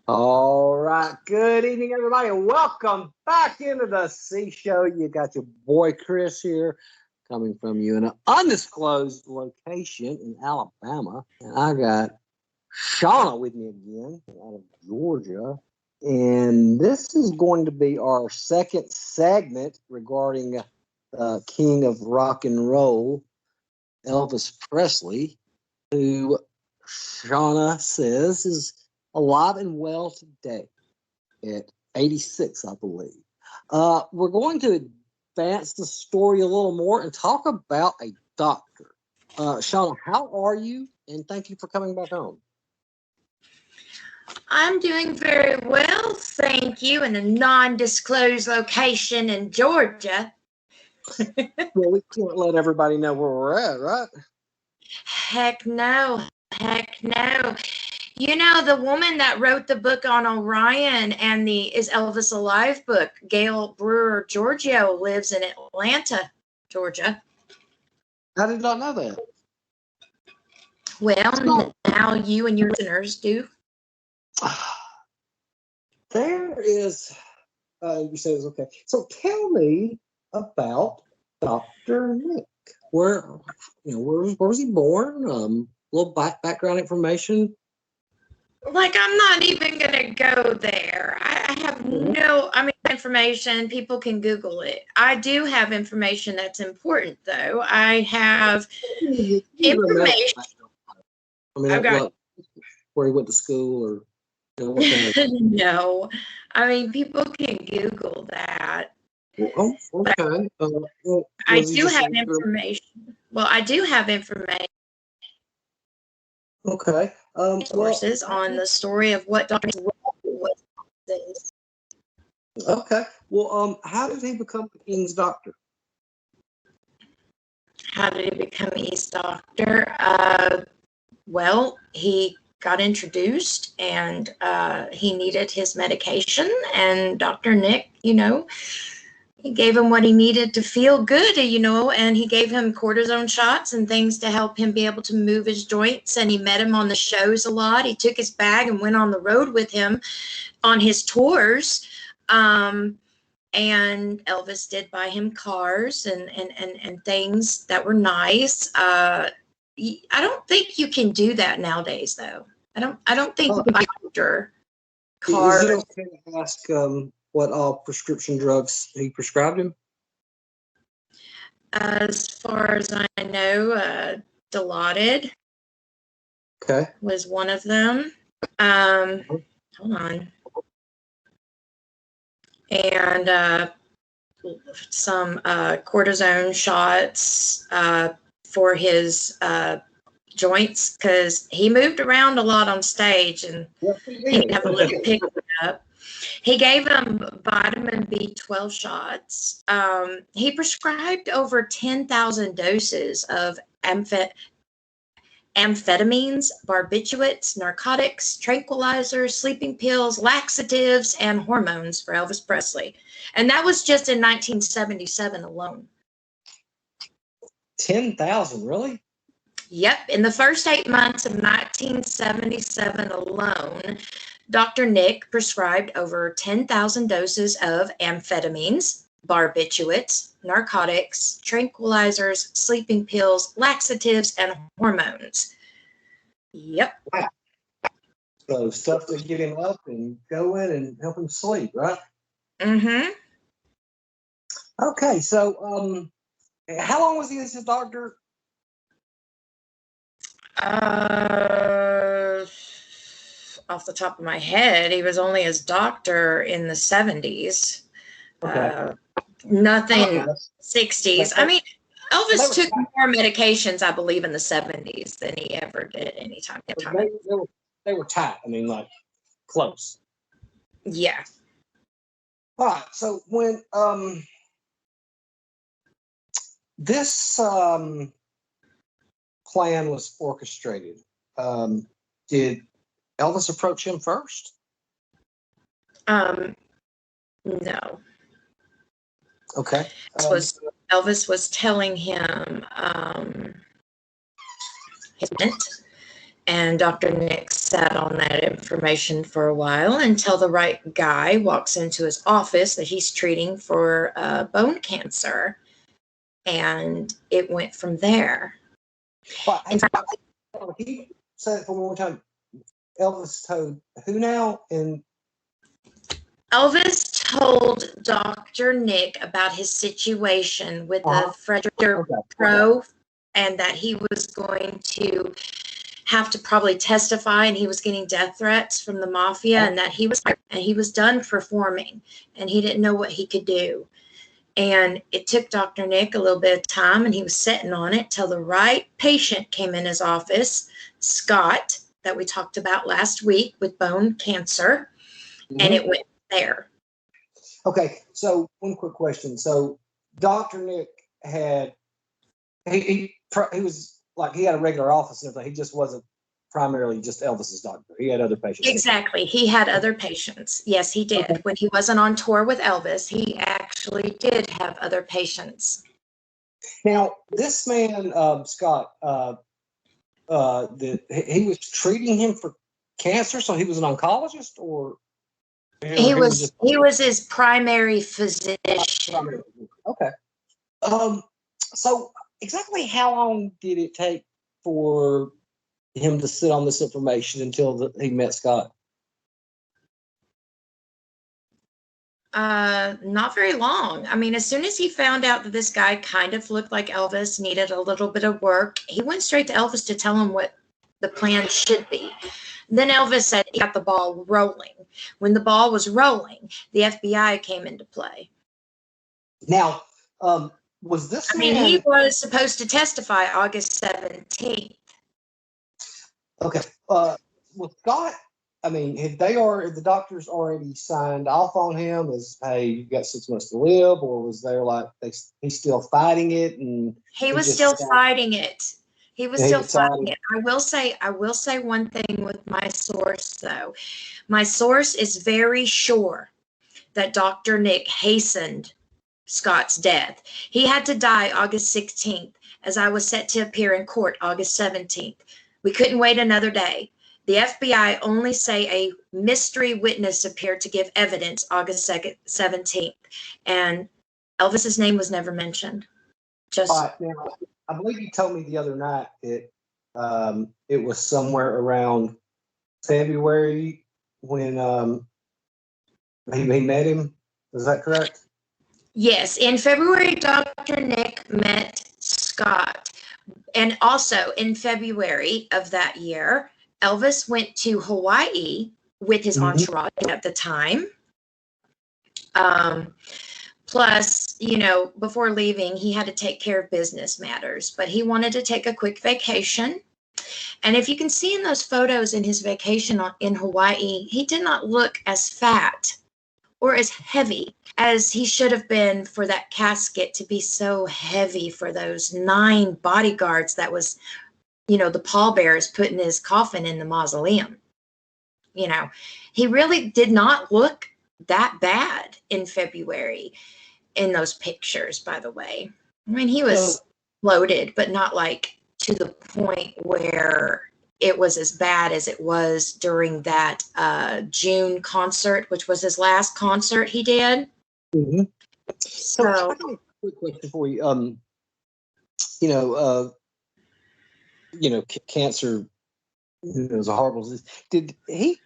All right. Good evening, everybody. Welcome back into the C Show. You got your boy Chris here, coming from you in an undisclosed location in Alabama. And I got Shawna with me again out of Georgia. And this is going to be our second segment regarding King of Rock and Roll, Elvis Presley, who Shawna says is alive and well today at 86, I believe. We're going to advance the story a little more and talk about a doctor. Shawna, how are you? And thank you for coming back home. I'm doing very well, thank you, in a non-disclosed location in Georgia. Well, we can't let everybody know where we're at, right? Heck no. You know, the woman that wrote the book on Orion and the Is Elvis Alive book, Gail Brewer Giorgio, lives in Atlanta, Georgia. I did not know that. Well, now you and your listeners do. There is, you said it was okay. So tell me about Dr. Nick. Where was he born? Little background information. Like, I'm not even going to go there. I have information. People can Google it. I do have information that's important, though. I have information. I've got where he went to school or what kind of... No. I mean, people can Google that. Oh, okay. I do have information. Well, I do have information. Okay. Sources on the story of what Dr. was. Okay. Well, how did he become the King's doctor? How did he become his doctor? Well, he got introduced and he needed his medication, and Dr. Nick, he gave him what he needed to feel good, and he gave him cortisone shots and things to help him be able to move his joints. And he met him on the shows a lot. He took his bag and went on the road with him on his tours. And Elvis did buy him cars and things that were nice. I don't think you can do that nowadays, though. I don't think you can buy cars. Is it okay to ask what all prescription drugs he prescribed him? As far as I know, Dilaudid was one of them. Hold on. And some cortisone shots for his joints, because he moved around a lot on stage and he didn't have a little pick up. He gave him vitamin B12 shots. He prescribed over 10,000 doses of amphetamines, barbiturates, narcotics, tranquilizers, sleeping pills, laxatives, and hormones for Elvis Presley. And that was just in 1977 alone. 10,000, really? Yep. In the first 8 months of 1977 alone, Dr. Nick prescribed over 10,000 doses of amphetamines, barbiturates, narcotics, tranquilizers, sleeping pills, laxatives, and hormones. Yep. Wow. So stuff to get him up and go in and help him sleep, right? Mm-hmm. Okay, so how long was he as his doctor? Off the top of my head, he was only his doctor in the 70s. Okay. Nothing 60s. I mean, Elvis took more medications, I believe, in the 70s than he ever did any time. They were tight. I mean, like, close. Yeah. All right. So when this plan was orchestrated, did Elvis approach him first? No. Okay. Elvis was telling him his intent, And Dr. Nick sat on that information for a while until the right guy walks into his office that he's treating for bone cancer. And it went from there. But he said it for one more time. Elvis told who now? And Elvis told Dr. Nick about his situation with the Frederick Pro, and that he was going to have to probably testify, and he was getting death threats from the mafia, and that he was done performing, and he didn't know what he could do. And it took Dr. Nick a little bit of time, and he was sitting on it till the right patient came in his office, Scott, that we talked about last week with bone cancer, and it went there. Okay, so one quick question. So Dr. Nick had he was like he had a regular office and everything. He just wasn't primarily just Elvis's doctor. He had other patients. Exactly. He had other patients. Yes, he did. Okay. When he wasn't on tour with Elvis, he actually did have other patients. Now, this man, Scott, he was treating him for cancer, so he was an oncologist, or he was his primary physician. Okay. So exactly how long did it take for him to sit on this information until he met Scott? Not very long. I mean, as soon as he found out that this guy kind of looked like Elvis, needed a little bit of work, he went straight to Elvis to tell him what the plan should be. Then Elvis said he got the ball rolling. When the ball was rolling, the FBI came into play. Now, was this man... I mean, he was supposed to testify August 17th. Okay. Well, Scott, I mean, have the doctors already signed off on him as, hey, you've got 6 months to live, or was there like he's still fighting it? And he was still fighting it. He was still fighting it. I will say one thing with my source, though. My source is very sure that Dr. Nick hastened Scott's death. He had to die August 16th, as I was set to appear in court August 17th. We couldn't wait another day. The FBI only say a mystery witness appeared to give evidence August 17th, and Elvis's name was never mentioned. Just now, I believe you told me the other night that it was somewhere around February when he met him. Is that correct? Yes, in February, Dr. Nick met Scott. And also in February of that year, Elvis went to Hawaii with his entourage at the time. Plus, before leaving, he had to take care of business matters, but he wanted to take a quick vacation. And if you can see in those photos in his vacation in Hawaii, he did not look as fat or as heavy as he should have been for that casket to be so heavy for those 9 bodyguards that was, the pallbearers put in his coffin in the mausoleum. He really did not look that bad in February in those pictures, by the way. I mean, he was bloated, but not like to the point where it was as bad as it was during that June concert, which was his last concert he did. Mm-hmm. So I have a quick question for you. Cancer is a horrible disease. Did he,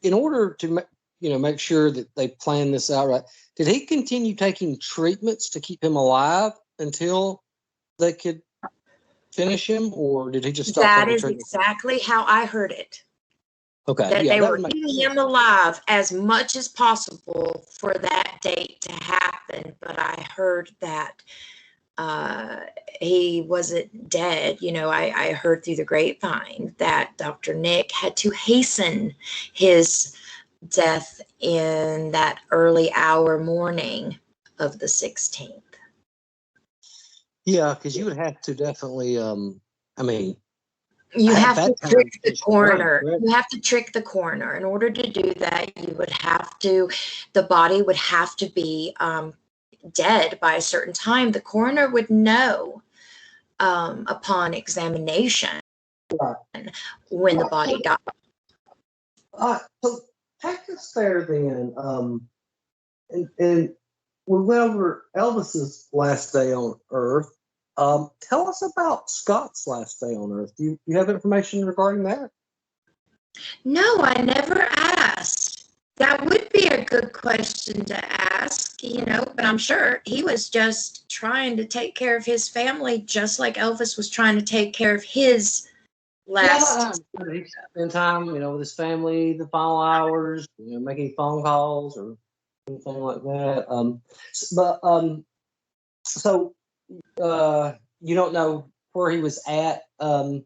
in order to make sure that they planned this out right, did he continue taking treatments to keep him alive until they could finish him, or did he just stop? That is exactly how I heard it. Okay. That they were keeping him alive as much as possible for that date to happen. But I heard that he wasn't dead. I heard through the grapevine that Dr. Nick had to hasten his death in that early hour morning of the 16th. Yeah, because you would have to definitely, you have to trick the coroner. You have to trick the coroner. In order to do that, the body would have to be dead by a certain time. The coroner would know upon examination Right. when the body died. So take us there then. And we went over Elvis's last day on Earth. Tell us about Scott's last day on Earth. Do you have information regarding that? No, I never asked. That would be a good question to ask, but I'm sure he was just trying to take care of his family, just like Elvis was trying to take care of his last. Yeah, he spent time, with his family, the final hours, making phone calls or anything like that. So you don't know where he was at the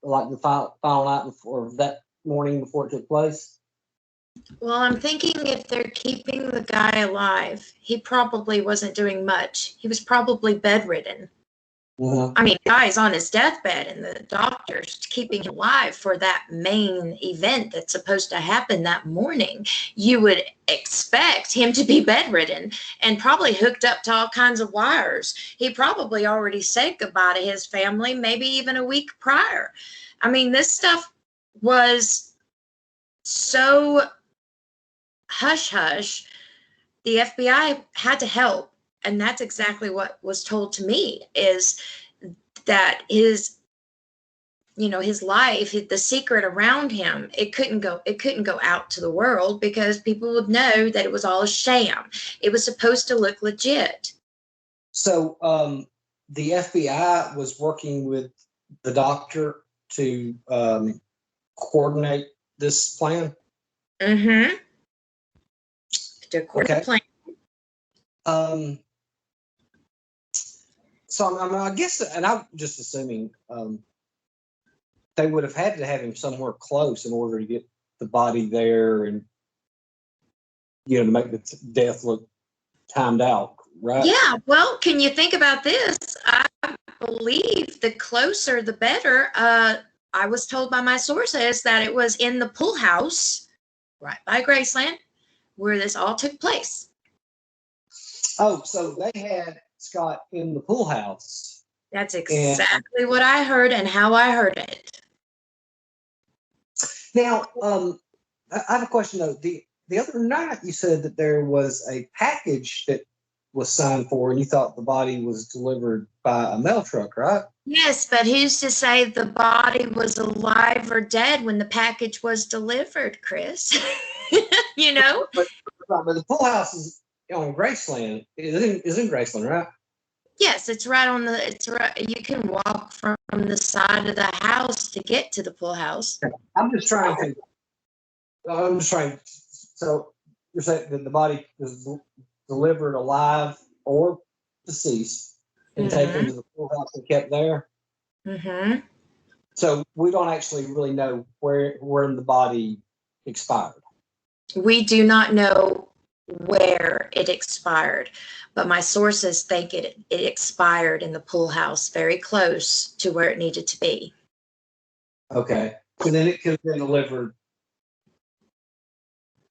final night before, that morning before it took place? Well, I'm thinking if they're keeping the guy alive, he probably wasn't doing much. He was probably bedridden. Uh-huh. I mean, the guy's on his deathbed and the doctor's keeping him alive for that main event that's supposed to happen that morning. You would expect him to be bedridden and probably hooked up to all kinds of wires. He probably already said goodbye to his family, maybe even a week prior. I mean, this stuff was so hush-hush. The FBI had to help. And that's exactly what was told to me, is that his life, the secret around him, it couldn't go out to the world because people would know that it was all a sham. It was supposed to look legit. So the FBI was working with the doctor to coordinate this plan? Mm-hmm. To coordinate the plan. So I guess, and I'm just assuming they would have had to have him somewhere close in order to get the body there and to make the death look timed out, right? Yeah. Well, can you think about this? I believe the closer the better. I was told by my sources that it was in the pool house right by Graceland where this all took place. Oh, so they had Scott in the pool house. That's exactly what I heard and how I heard it. Now, I have a question though. The other night you said that there was a package that was signed for, and you thought the body was delivered by a mail truck, right? Yes, but who's to say the body was alive or dead when the package was delivered, Chris? But the pool house is on Graceland. Is in Graceland, right? Yes, it's right on the. It's right. You can walk from the side of the house to get to the pool house. I'm just trying. So you're saying that the body was delivered alive or deceased and taken to the pool house and kept there? Mm-hmm. So we don't actually really know where the body expired. We do not know where it expired, but my sources think it expired in the pool house, very close to where it needed to be. Okay. And then it could have been delivered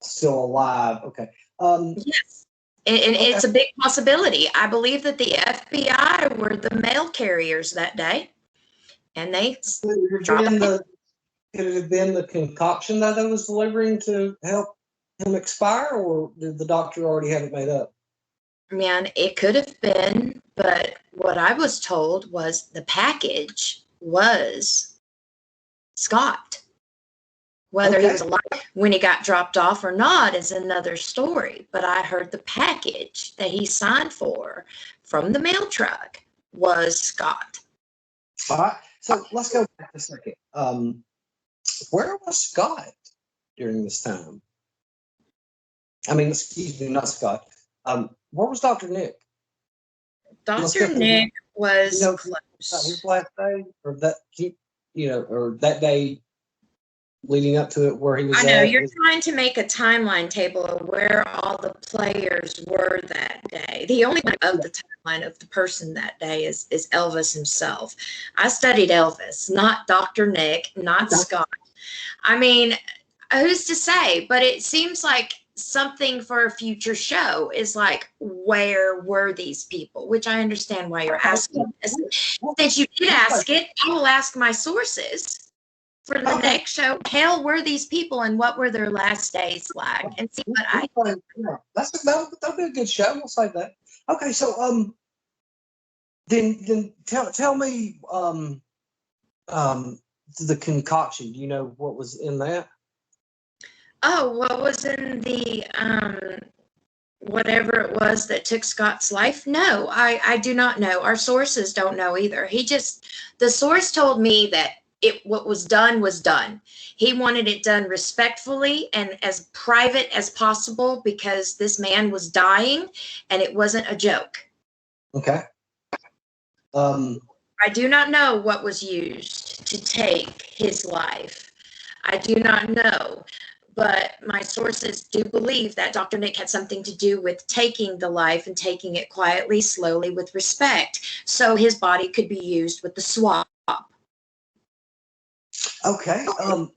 still alive. Okay. Yes. And it's a big possibility. I believe that the FBI were the mail carriers that day. And they could it have been the concoction that I was delivering to help him expire, or did the doctor already have it made up? Man, it could have been, but what I was told was the package was Scott. Whether he was alive when he got dropped off or not is another story. But I heard the package that he signed for from the mail truck was Scott. All right. So let's go back a second. Where was Scott during this time? I mean, excuse me, not Scott. Where was Dr. Nick? Dr. Nick was close. His last day, or that day leading up to it, where he was. I know you're trying to make a timeline table of where all the players were that day. The only one of the timeline of the person that day is Elvis himself. I studied Elvis, not Dr. Nick, not Scott. I mean, who's to say? But it seems like something for a future show is like, where were these people? Which I understand why you're asking. They since you did ask it, I will ask my sources for the next show. Hell, were these people and what were their last days like? And see what I. Yeah, that'll be a good show. We'll say that. Okay, so then tell me the concoction. Do you know what was in that? Oh, what was in the whatever it was that took Scott's life? No, I do not know. Our sources don't know either. The source told me that what was done was done. He wanted it done respectfully and as private as possible because this man was dying and it wasn't a joke. Okay. I do not know what was used to take his life. I do not know. But my sources do believe that Dr. Nick had something to do with taking the life and taking it quietly, slowly, with respect, so his body could be used with the swap. Okay. Do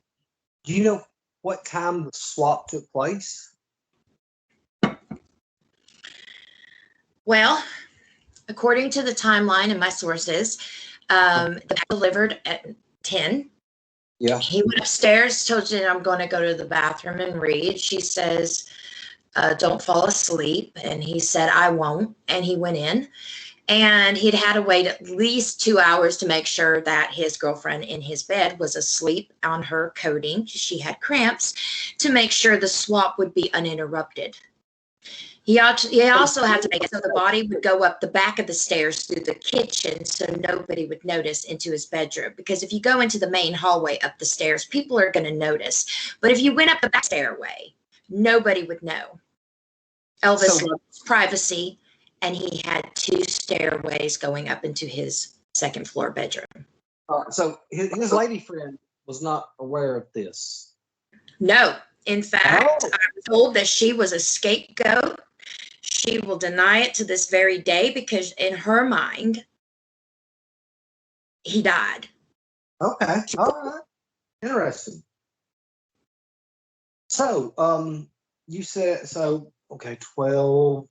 you know what time the swap took place? Well, according to the timeline and my sources, the delivered at 10. Yeah. He went upstairs, told Jen, I'm going to go to the bathroom and read. She says, don't fall asleep. And he said, I won't. And he went in. And he'd had to wait at least 2 hours to make sure that his girlfriend in his bed was asleep on her coating. She had cramps, to make sure the swap would be uninterrupted. He also had to make it so the body would go up the back of the stairs through the kitchen so nobody would notice into his bedroom. Because if you go into the main hallway up the stairs, people are going to notice. But if you went up the back stairway, nobody would know. Elvis loved his privacy, and he had 2 stairways going up into his second floor bedroom. So his lady friend was not aware of this? No. In fact, I was told that she was a scapegoat. She will deny it to this very day because in her mind, he died. Okay. All right. Interesting. So, you said, okay, 12.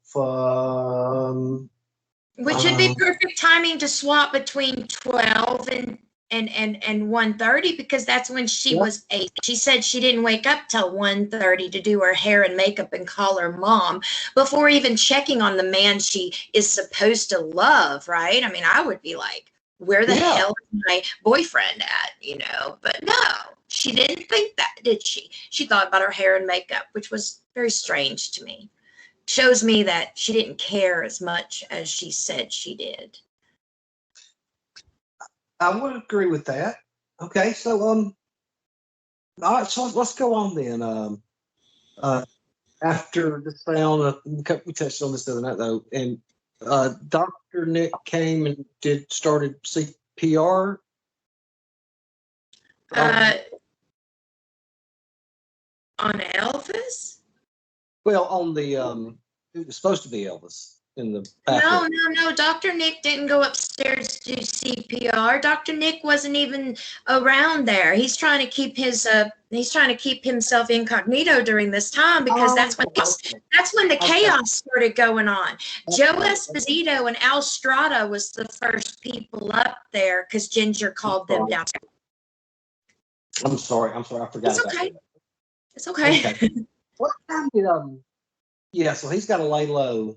Which would be perfect timing to swap between 12 and 1:30 because that's when she was 8. She said she didn't wake up till 1:30 to do her hair and makeup and call her mom before even checking on the man she is supposed to love, right? I mean, I would be like, where the hell is my boyfriend at, But no, she didn't think that, did she? She thought about her hair and makeup, which was very strange to me. Shows me that she didn't care as much as she said she did. I would agree with that. Okay, so all right, so let's go on then. After the sound, we touched on this the other night though, and Dr. Nick came and started CPR. On Elvis? Well, on the it was supposed to be Elvis in the bathroom. No. Dr. Nick didn't go upstairs to do CPR. Dr. Nick wasn't even around there. He's trying to keep himself incognito during this time because that's when the chaos started going on. Joe Esposito and Al Strada was the first people up there because Ginger called them downstairs. I'm sorry. I forgot. It's okay. It's okay. What time did Yeah, so he's got to lay low.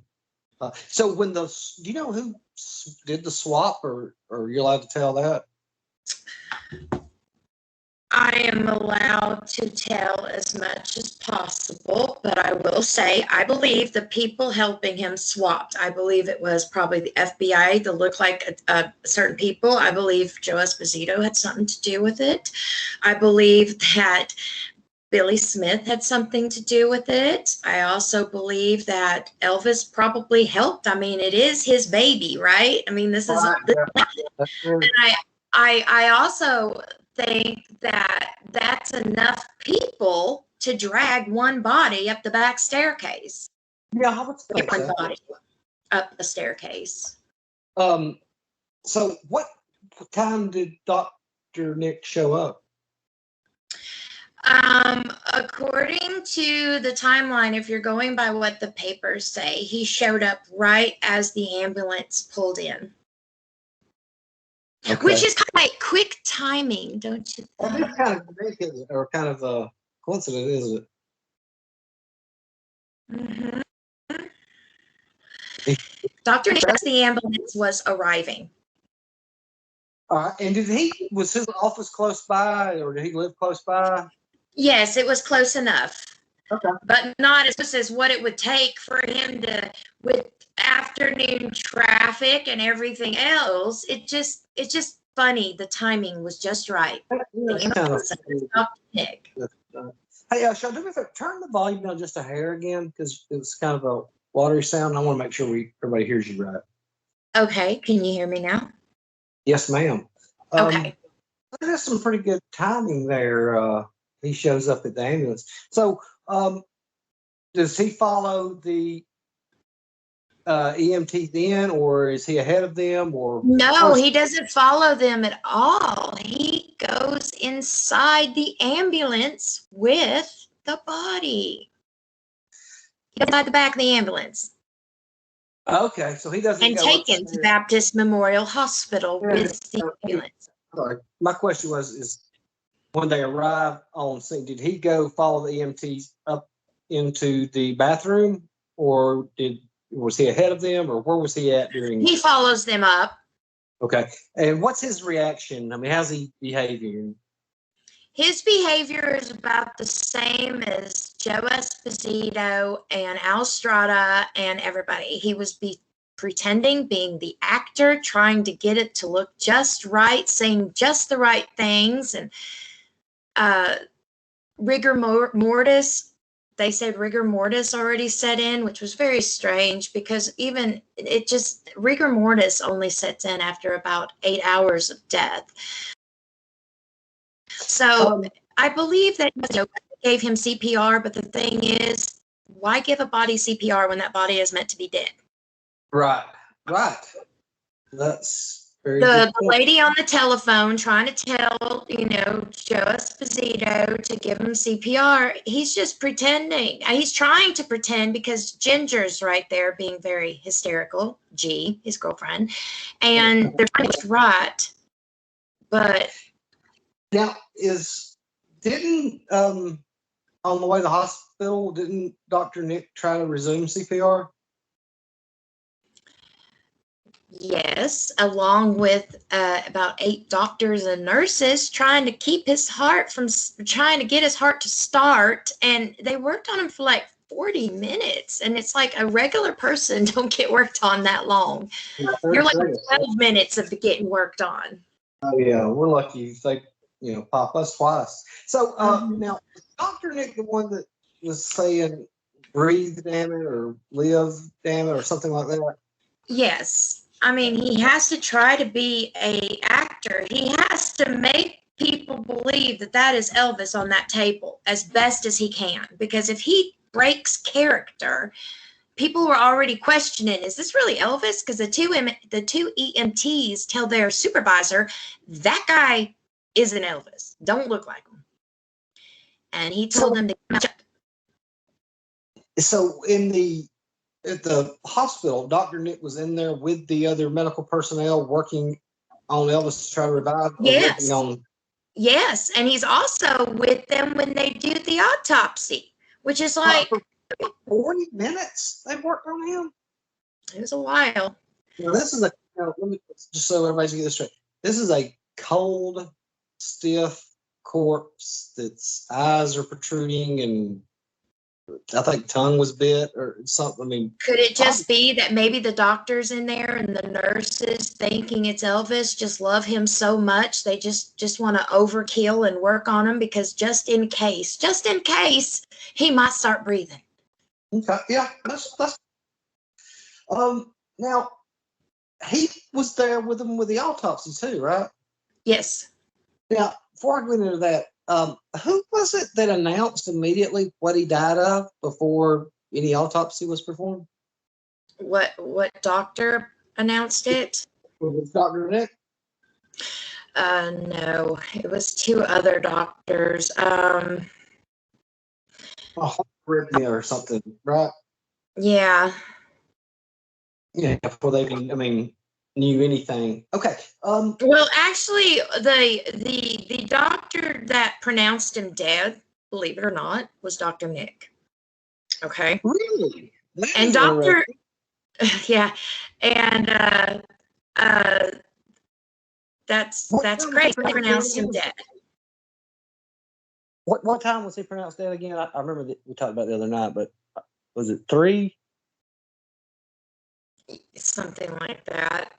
So do you know who did the swap, or you're allowed to tell that? I am allowed to tell as much as possible, but I will say I believe the people helping him swapped. I believe it was probably the FBI that looked like certain people. I believe Joe Esposito had something to do with it. I believe that Billy Smith had something to do with it. I also believe that Elvis probably helped. I mean, it is his baby, right? I mean, this is. And I also think that that's enough people to drag one body up the back staircase. Yeah, I would think one so. body up the staircase. So what time did Dr. Nick show up? According to the timeline, if you're going by what the papers say, he showed up right as the ambulance pulled in. Okay. Which is kind of like quick timing, don't you Well, think? that's kind of unique, or kind of a coincidence, isn't Mhm. it? Dr. Nick's the ambulance was arriving. All right. And was his office close by, or did he live close by? Yes, it was close enough, Okay. but not as close as what it would take for him to, with afternoon traffic and everything else. It's just funny. The timing was just right. That's The kind of ambulance was Dr. Nick. Hey, Sean, do me a favor, turn the volume down just a hair again, because it was kind of a watery sound. I want to make sure everybody hears you right. Okay, can you hear me now? Yes, ma'am. Okay. There's some pretty good timing there. He shows up at the ambulance. So, does he follow the EMT then, or is he ahead of them, or No, he doesn't follow them at all. He goes inside the ambulance with the body. He goes inside the back of the ambulance Okay, so he doesn't and go taken to upstairs. Baptist Memorial Hospital with the ambulance. Sorry, my question is when they arrived on scene, did he go follow the EMTs up into the bathroom, or was he ahead of them, or where was he at during? He follows them up. Okay, and what's his reaction? I mean, how's he behaving? His behavior is about the same as Joe Esposito and Al Strada and everybody. He was pretending, being the actor, trying to get it to look just right, saying just the right things, and rigor mortis. They said rigor mortis already set in, which was very strange because even rigor mortis only sets in after about 8 hours of death. So I believe that gave him CPR, but the thing is, why give a body CPR when that body is meant to be dead? Right. That's very The lady on the telephone trying to tell, Joe Esposito to give him CPR, he's just pretending. He's trying to pretend because Ginger's right there being very hysterical, G, his girlfriend, and they're trying to get right. But now didn't on the way to the hospital, didn't Dr. Nick try to resume CPR? yes, along with about 8 doctors and nurses trying to keep his heart trying to get his heart to start. And they worked on him for like 40 minutes. And it's like a regular person don't get worked on that long. You're like 12 minutes of getting worked on. Oh, yeah. We're lucky if they, pop us twice. So now, Dr. Nick, the one that was saying breathe, damn it, or live, damn it, or something like that? Yes. I mean, he has to try to be an actor. He has to make people believe that is Elvis on that table as best as he can. Because if he breaks character, people were already questioning, is this really Elvis? Because the two EMTs tell their supervisor, that guy isn't Elvis. Don't look like him. And he told them to check. So at the hospital, Dr. Nick was in there with the other medical personnel working on Elvis to try to revive. Yes. Yes, and he's also with them when they do the autopsy, which is like 40 minutes they worked on him. It was a while. Now this is let me just so everybody's get this straight. This is a cold, stiff corpse that's eyes are protruding and I think tongue was bit or something. I mean, could it just be that maybe the doctors in there and the nurses thinking it's Elvis just love him so much they just want to overkill and work on him because just in case he might start breathing. Okay, yeah, that's now he was there with them with the autopsy too, right? Yes. Now, before I go into that, who was it that announced immediately what he died of before any autopsy was performed? What doctor announced it? Was it Dr. Nick? No, it was 2 other doctors. Arrhythmia or something, right? Yeah. Yeah, before they, I mean, knew anything. Okay. Well, actually, the doctor that pronounced him dead, believe it or not, was Dr. Nick. Okay. Really? That And is Dr. interesting. Yeah, and that's What time was he great. They pronounced pronounced dead him again? dead. What time was he pronounced dead again? I remember that we talked about it the other night, but was it 3? Something like that.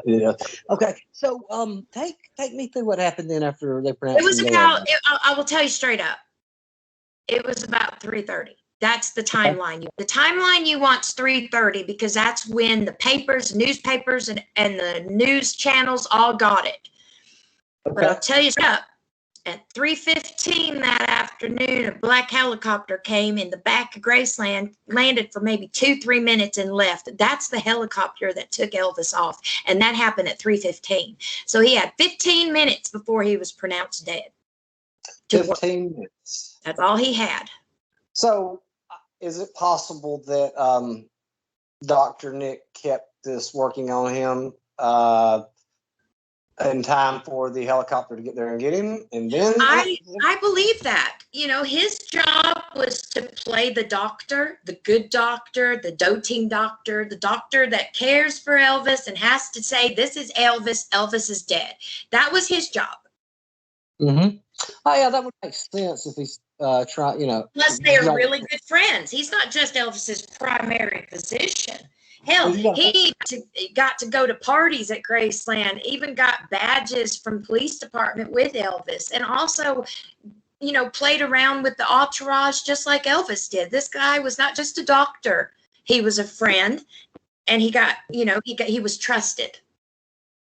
Yeah. Okay. So take me through what happened then after they It pronounced was him dead. about. I will tell you straight up. It was about 3:30. That's the timeline. The timeline you want's 3:30 because that's when the papers, newspapers, and the news channels all got it. But I'll tell you straight up, at 3:15 that afternoon, a black helicopter came in the back of Graceland, landed for maybe 2-3 minutes and left. That's the helicopter that took Elvis off, and that happened at 3:15. So he had 15 minutes before he was pronounced dead. 15 minutes. That's all he had. So is it possible that Dr. Nick kept this working on him in time for the helicopter to get there and get him? And then I believe that. You know, his job was to play the doctor, the good doctor, the doting doctor, the doctor that cares for Elvis and has to say, this is Elvis, Elvis is dead. That was his job. Mm-hmm. Oh, yeah, that would make sense if he's trying, Plus, they're really good friends. He's not just Elvis's primary physician. Hell, he got to go to parties at Graceland, even got badges from police department with Elvis, and also, played around with the entourage just like Elvis did. This guy was not just a doctor. He was a friend, and he was trusted.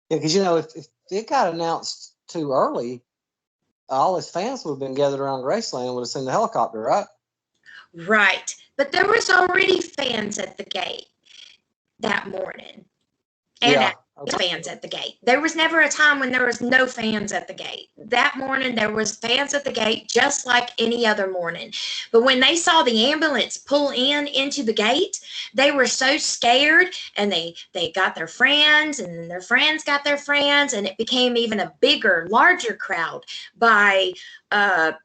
Yeah, because, if it got announced too early, all his fans would have been gathered around Graceland and would have seen the helicopter, right? Right. But there was already fans at the gate that morning. And fans at the gate. There was never a time when there was no fans at the gate. That morning, there was fans at the gate just like any other morning. But when they saw the ambulance pull into the gate, they were so scared, and they got their friends, and then their friends got their friends, and it became even a bigger, larger crowd by, I'd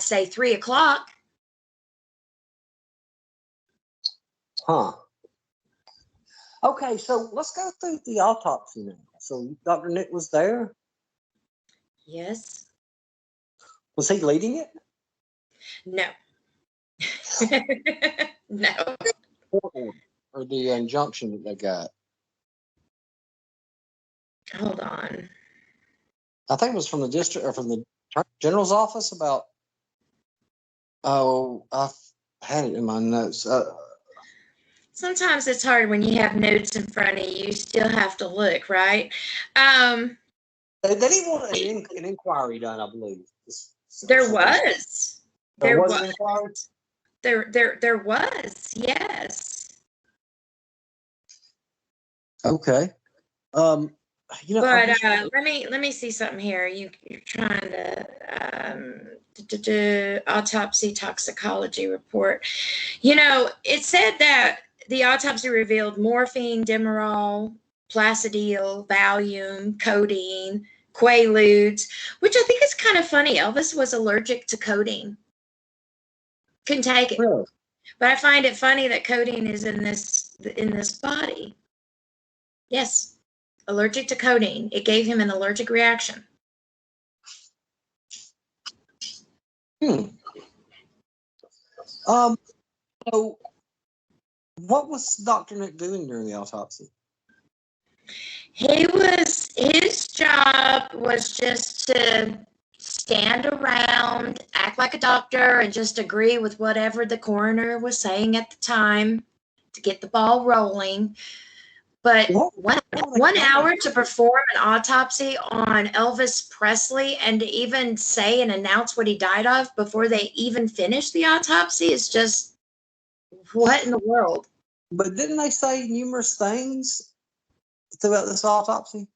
say 3 o'clock. Huh. Okay, so let's go through the autopsy now. So Dr. Nick was there? Yes. Was he leading it? No. No. Or the injunction that they got? Hold on. I think it was from the district or from the general's office about. Oh, I've had it in my notes. Sometimes it's hard when you have notes in front of you. You still have to look, right? They didn't want an inquiry done, I believe. There was. There was an inquiry? There was, yes. Okay. But let me see something here. You're trying to autopsy toxicology report. It said that the autopsy revealed morphine, Demerol, Placidyl, Valium, codeine, Quaaludes, which I think is kind of funny. Elvis was allergic to codeine. Couldn't take it. Really? But I find it funny that codeine is in this body. Yes, allergic to codeine. It gave him an allergic reaction. So what was Dr. Nick doing during the autopsy? His job was just to stand around, act like a doctor, and just agree with whatever the coroner was saying at the time to get the ball rolling. But 1 hour to perform an autopsy on Elvis Presley and to even say and announce what he died of before they even finish the autopsy is just, what in the world? But didn't they say numerous things throughout this autopsy?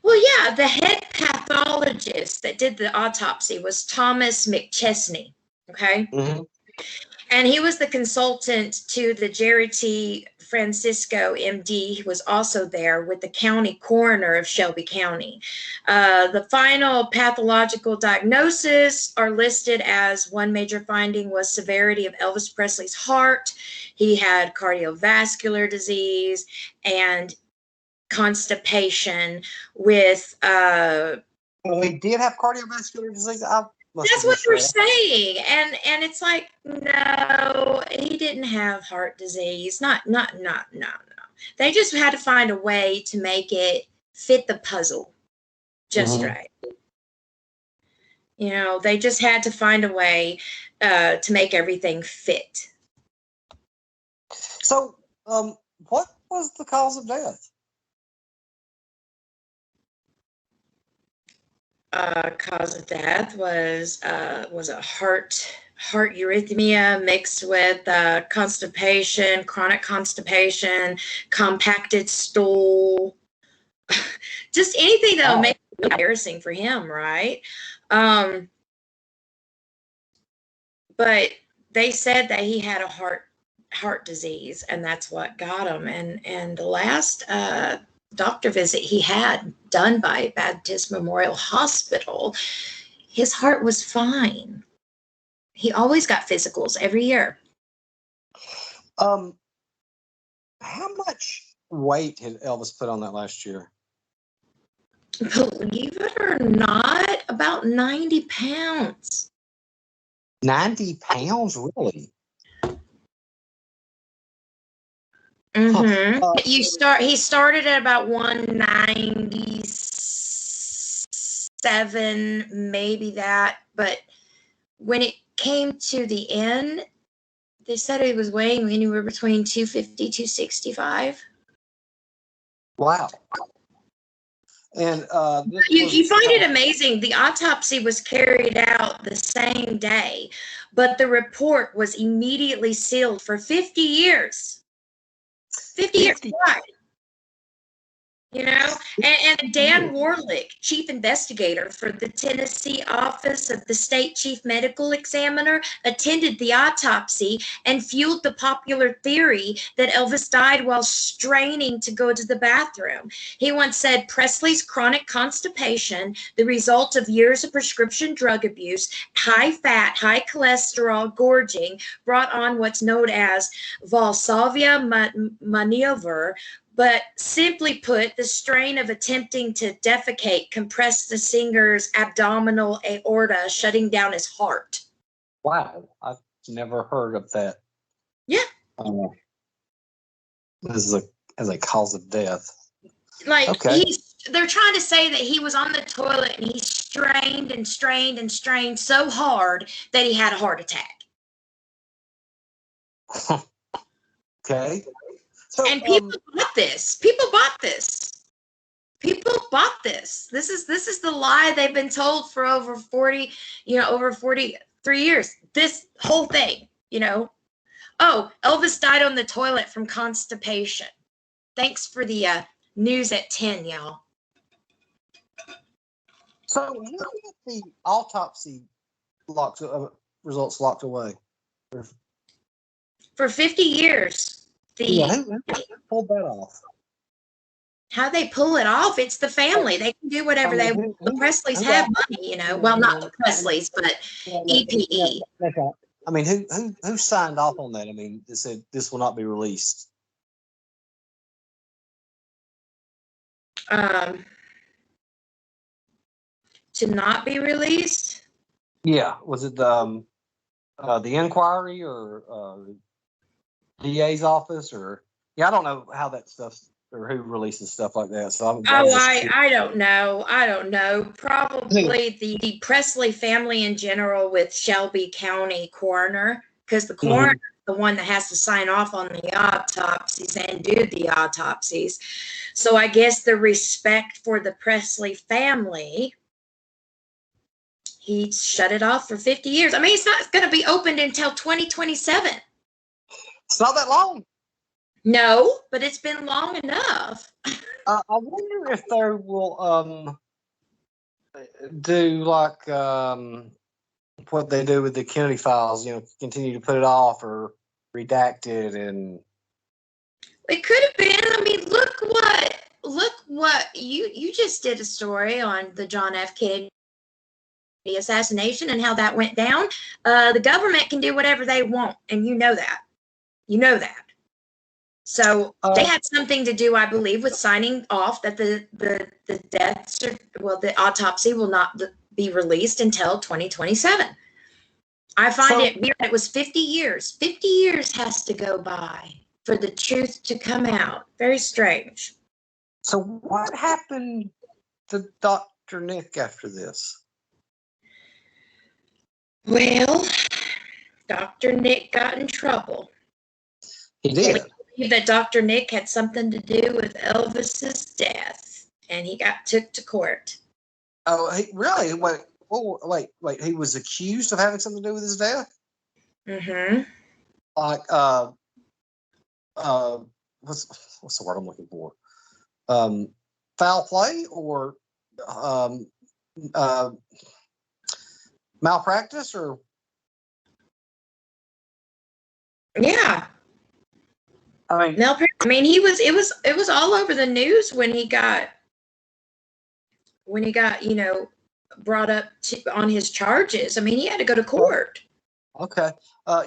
Well, yeah, the head pathologist that did the autopsy was Thomas McChesney, okay? Mm-hmm. And he was the consultant to the Jerry T. Francisco, MD, was also there with the county coroner of Shelby County. The final pathological diagnoses are listed as one major finding was severity of Elvis Presley's heart. He had cardiovascular disease and constipation with Well, he did have cardiovascular disease. that's what they're saying, and it's like, no, he didn't have heart disease. No. They just had to find a way to make it fit the puzzle just right. You know, they just had to find a way to make everything fit. So, what was the cause of death? Cause of death was a heart urithmia mixed with constipation, chronic constipation, compacted stool, just anything that would make it embarrassing for him, right? But they said that he had a heart disease, and that's what got him. And the last doctor visit he had done by Baptist Memorial Hospital, his heart was fine. He always got physicals every year. How much weight had Elvis put on that last year? Believe it or not, about 90 pounds. 90 pounds, really? Mm-hmm. He started at about 197, maybe that, but when it came to the end, they said he was weighing anywhere between 250, 265. Wow. And you find it amazing. The autopsy was carried out the same day, but the report was immediately sealed for 50 years. 50 years. Why? You know, and Dan Warlick, chief investigator for the Tennessee Office of the State Chief Medical Examiner, attended the autopsy and fueled the popular theory that Elvis died while straining to go to the bathroom. He once said Presley's chronic constipation, the result of years of prescription drug abuse, high fat, high cholesterol, gorging, brought on what's known as Valsalvia manoeuvre. But simply put, the strain of attempting to defecate compressed the singer's abdominal aorta, shutting down his heart. Wow, I've never heard of that. Yeah. As a cause of death. Like, okay. They're trying to say that he was on the toilet and he strained and strained and strained so hard that he had a heart attack. Okay. So, and people bought this. People bought this. This is the lie they've been told for over 43 years. This whole thing, Oh, Elvis died on the toilet from constipation. Thanks for the news at 10, y'all. So when did the autopsy results locked away? For 50 years. Who pulled that off? How they pull it off? It's the family. They can do whatever they want. The Presleys have money, Well, not the Presleys, but EPE. That's right. I mean, who signed off on that? I mean, they said this will not be released. To not be released? Yeah. Was it the inquiry or DA's office or? Yeah, I don't know how that stuff or who releases stuff like that. So I don't know. Probably the Presley family in general with Shelby County coroner, because the coroner is the one that has to sign off on the autopsies and do the autopsies. So I guess the respect for the Presley family, he shut it off for 50 years. I mean, it's not going to be opened until 2027. It's not that long. No, but it's been long enough. I wonder if they will do like what they do with the Kennedy files, continue to put it off or redact it and. It could have been. I mean, look what you just did a story on the John F. Kennedy assassination and how that went down. The government can do whatever they want, and you know that. You know that. So they had something to do, I believe, with signing off that the deaths are, well, the autopsy will not be released until 2027. I find it weird. It was 50 years. 50 years has to go by for the truth to come out. Very strange. So what happened to Dr. Nick after this? Well, Dr. Nick got in trouble. He did. We believe that Dr. Nick had something to do with Elvis's death, and he got took to court. Oh, really? Wait. He was accused of having something to do with his death? Mm-hmm. Like, what's the word I'm looking for? Foul play or malpractice or? Yeah. I mean, it was all over the news when he got, brought up on his charges. I mean, he had to go to court. Okay. I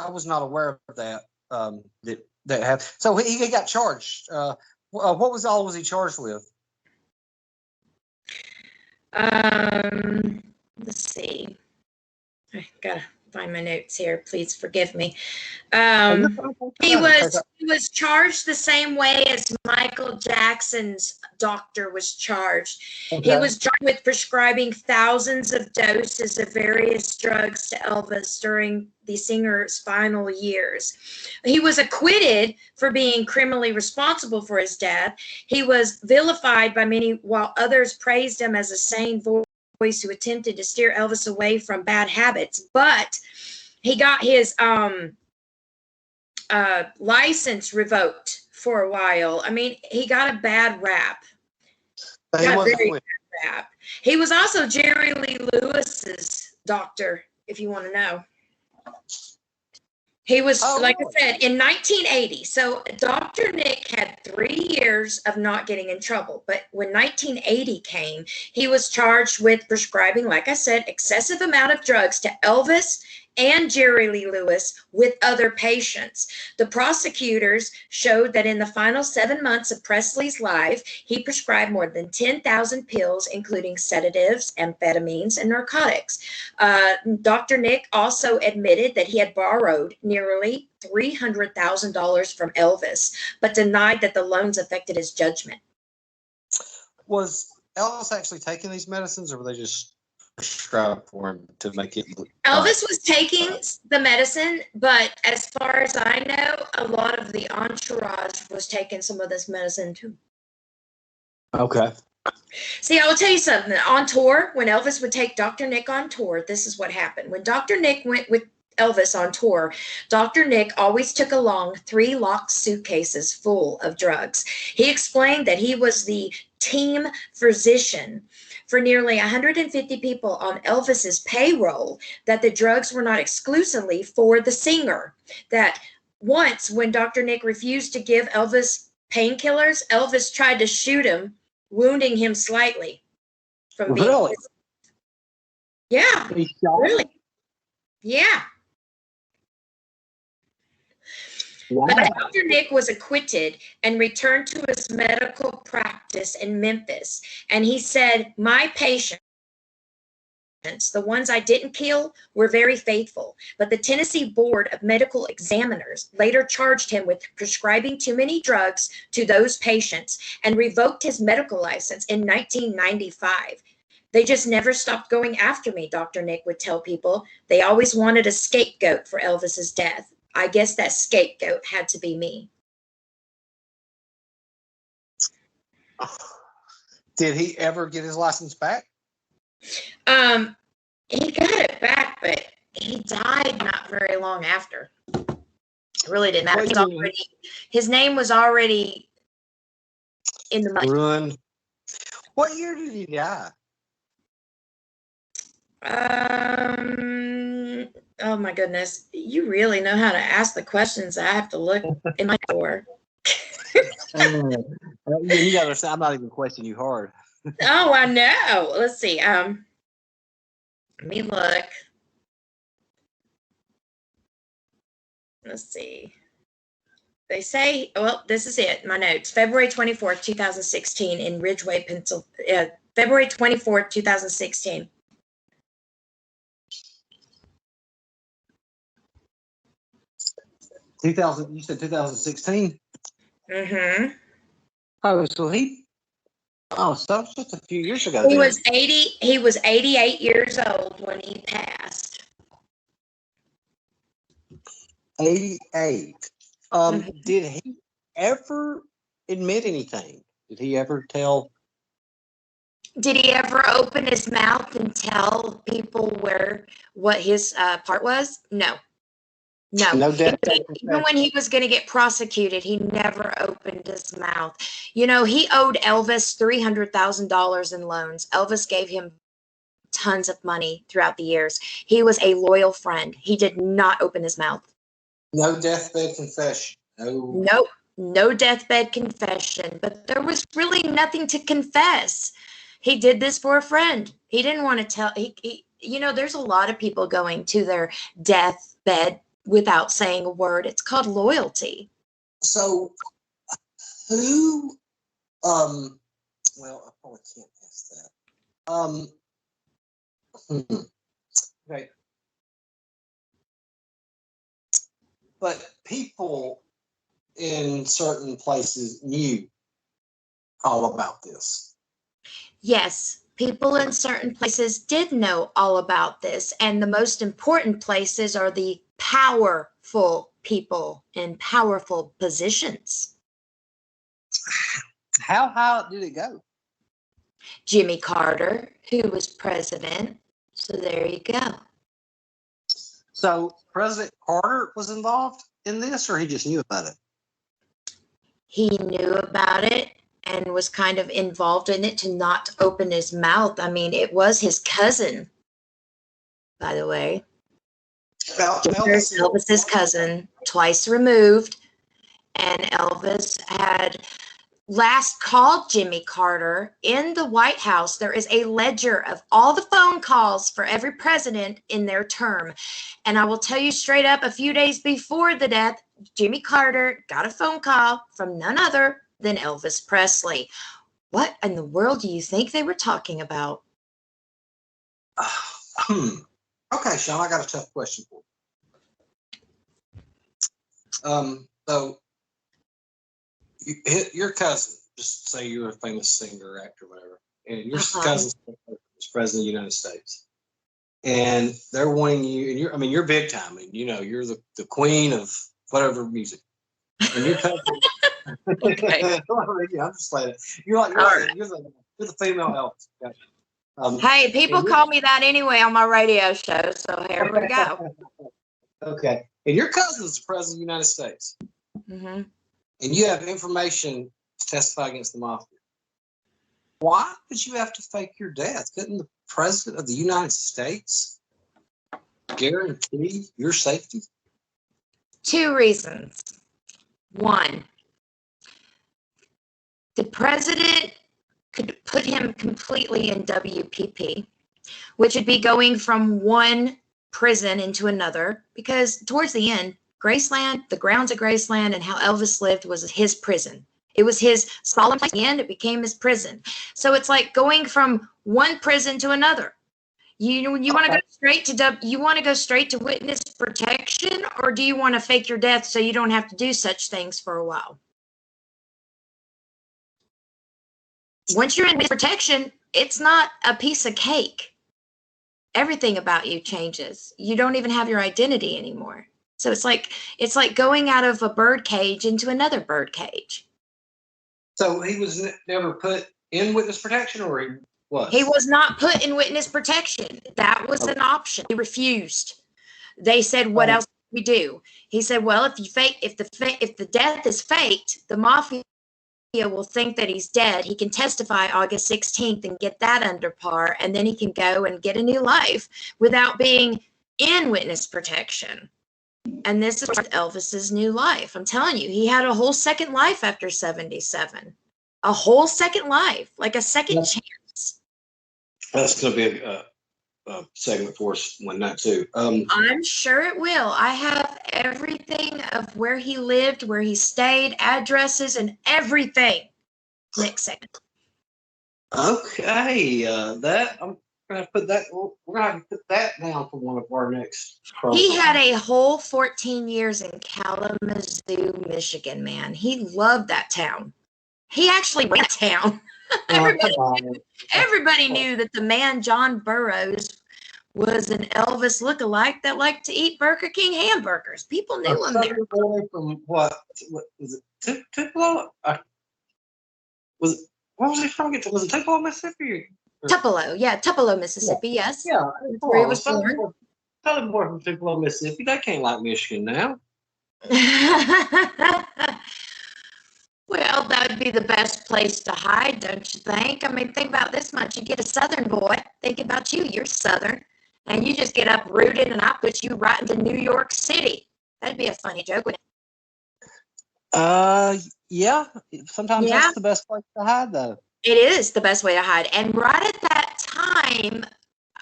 was not aware of that. That happened. So he got charged. What was he charged with? Let's see. I gotta find my notes here. Please forgive me. He was charged the same way as Michael Jackson's doctor was charged. Okay. He was charged with prescribing thousands of doses of various drugs to Elvis during the singer's final years. He was acquitted for being criminally responsible for his death. He was vilified by many, while others praised him as a sane voice who attempted to steer Elvis away from bad habits. But he got his license revoked for a while. I mean, he got a bad rap. He was also Jerry Lee Lewis's doctor, if you want to know. He was, I said, in 1980. So Dr. Nick had 3 years of not getting in trouble. But when 1980 came, he was charged with prescribing, like I said, excessive amount of drugs to Elvis and Jerry Lee Lewis with other patients. The prosecutors showed that in the final 7 months of Presley's life, he prescribed more than 10,000 pills, including sedatives, amphetamines, and narcotics. Dr. Nick also admitted that he had borrowed nearly $300,000 from Elvis, but denied that the loans affected his judgment. Was Elvis actually taking these medicines, or were they just prescribed for him to make it look? Elvis was taking the medicine, but as far as I know, a lot of the entourage was taking some of this medicine too. Okay. See, I will tell you something. On tour, when Elvis would take Dr. Nick on tour, this is what happened. When Dr. Nick went with Elvis on tour, Dr. Nick always took along 3 locked suitcases full of drugs. He explained that he was the team physician for nearly 150 people on Elvis's payroll, that the drugs were not exclusively for the singer. That once, when Dr. Nick refused to give Elvis painkillers, Elvis tried to shoot him, wounding him slightly from being. Really? Yeah. Really? Yeah. Wow. But Dr. Nick was acquitted and returned to his medical practice in Memphis. And he said, "My patients, the ones I didn't kill, were very faithful. But the Tennessee Board of Medical Examiners later charged him with prescribing too many drugs to those patients and revoked his medical license in 1995. They just never stopped going after me," Dr. Nick would tell people. "They always wanted a scapegoat for Elvis's death. I guess that scapegoat had to be me." Did he ever get his license back? He got it back, but he died not very long after. It really didn't matter. His name was already in the money. Ruined. What year did he die? Oh my goodness. You really know how to ask the questions I have to look in my door. You got to understand, I'm not even questioning you hard. Oh, I know. Let's see. Let me look. Let's see. They say, well, this is it. My notes. February 24th, 2016 in Ridgeway, Pennsylvania. February 24th, 2016. 2000, you said 2016? Mm-hmm. Oh, so so it's just a few years ago He then. was 80. He was 88 years old when he passed. 88. Mhm. Did he ever admit anything? Did he ever tell? Did he ever open his mouth and tell people what his part was? No. No. No deathbed Even when confession. he was going to get prosecuted, he never opened his mouth. You know, he owed Elvis $300,000 in loans. Elvis gave him tons of money throughout the years. He was a loyal friend. He did not open his mouth. No deathbed confession. No. Nope. No deathbed confession. But there was really nothing to confess. He did this for a friend. He didn't want to tell. You know, there's a lot of people going to their deathbed without saying a word. It's called loyalty. So who? Well, I probably can't ask that. Okay. But people in certain places knew all about this. Yes, people in certain places did know all about this, and the most important places are the powerful people in powerful positions. How high did it go? Jimmy Carter, who was president. So there you go. So President Carter was involved in this, or he just knew about it? He knew about it and was kind of involved in it to not open his mouth. I mean, it was his cousin, by the way. Elvis's cousin, twice removed. And Elvis had last called Jimmy Carter in the White House. There is a ledger of all the phone calls for every president in their term. And I will tell you straight up, a few days before the death, Jimmy Carter got a phone call from none other than Elvis Presley. What in the world do you think they were talking about? Okay, Sean, I got a tough question for you. So your cousin, just say you're a famous singer, actor, whatever, and your cousin's president of the United States, and they're wanting you, and you're big time, and you're the queen of whatever music, and your cousin. Okay. I'm just saying, you're the female Elvis. Okay? Hey, people call me that anyway on my radio show, so here we go. Okay, and your cousin's the president of the United States. Mm-hmm. And you have information to testify against the mafia. Why would you have to fake your death? Couldn't the president of the United States guarantee your safety? 2 reasons. 1, the president could put him completely in WPP, which would be going from one prison into another, because towards the end, Graceland, the grounds of Graceland, and how Elvis lived was his prison. It was his solemn place. At the end, it became his prison. So it's like going from one prison to another. You want to go straight to witness protection, or do you want to fake your death so you don't have to do such things for a while? Once you're in witness protection, it's not a piece of cake. Everything about you changes. You don't even have your identity anymore. So it's like going out of a bird cage into another bird cage. So he was never put in witness protection, or he was? He was not put in witness protection. That was an option. He refused. They said, "What else can we do?" He said, "Well, if the death is faked, the mafia will think that he's dead. He can testify August 16th and get that under par, and then he can go and get a new life without being in witness protection. And this is Elvis's new life. I'm telling you, he had a whole second life after 77. A whole second life, like a second chance. That's going to be a segment for us one night too. I'm sure it will. I have everything of where he lived, where he stayed, addresses, and everything. Next segment. Okay, that I'm gonna put that. We're gonna have to put that down for one of our next programs. He had a whole 14 years in Kalamazoo, Michigan, man. He loved that town. He actually ran town. Everybody knew that the man John Burroughs was an Elvis lookalike that liked to eat Burger King hamburgers. People knew him there. Boy from what was it? Tupelo? What was he from? Was it Tupelo, Mississippi? Tupelo, yeah, Tupelo, Mississippi. Yes. Yeah, where he was born. Southern boy from Tupelo, Mississippi. That can't like Michigan now. Well, that would be the best place to hide, don't you think? I mean, think about this much. You get a Southern boy, think about you, you're Southern, and you just get uprooted and I put you right into New York City. That'd be a funny joke, wouldn't it? Yeah. Sometimes that's the best place to hide, though. It is the best way to hide. And right at that time,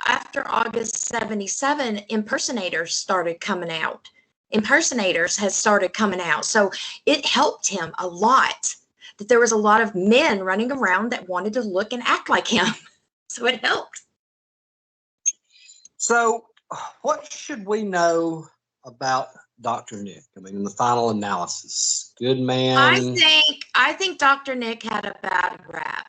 after August 77, impersonators started coming out. Impersonators had started coming out. So it helped him a lot that there was a lot of men running around that wanted to look and act like him. So it helped. So what should we know about Dr. Nick? I mean, in the final analysis, good man. I think Dr. Nick had a bad rap.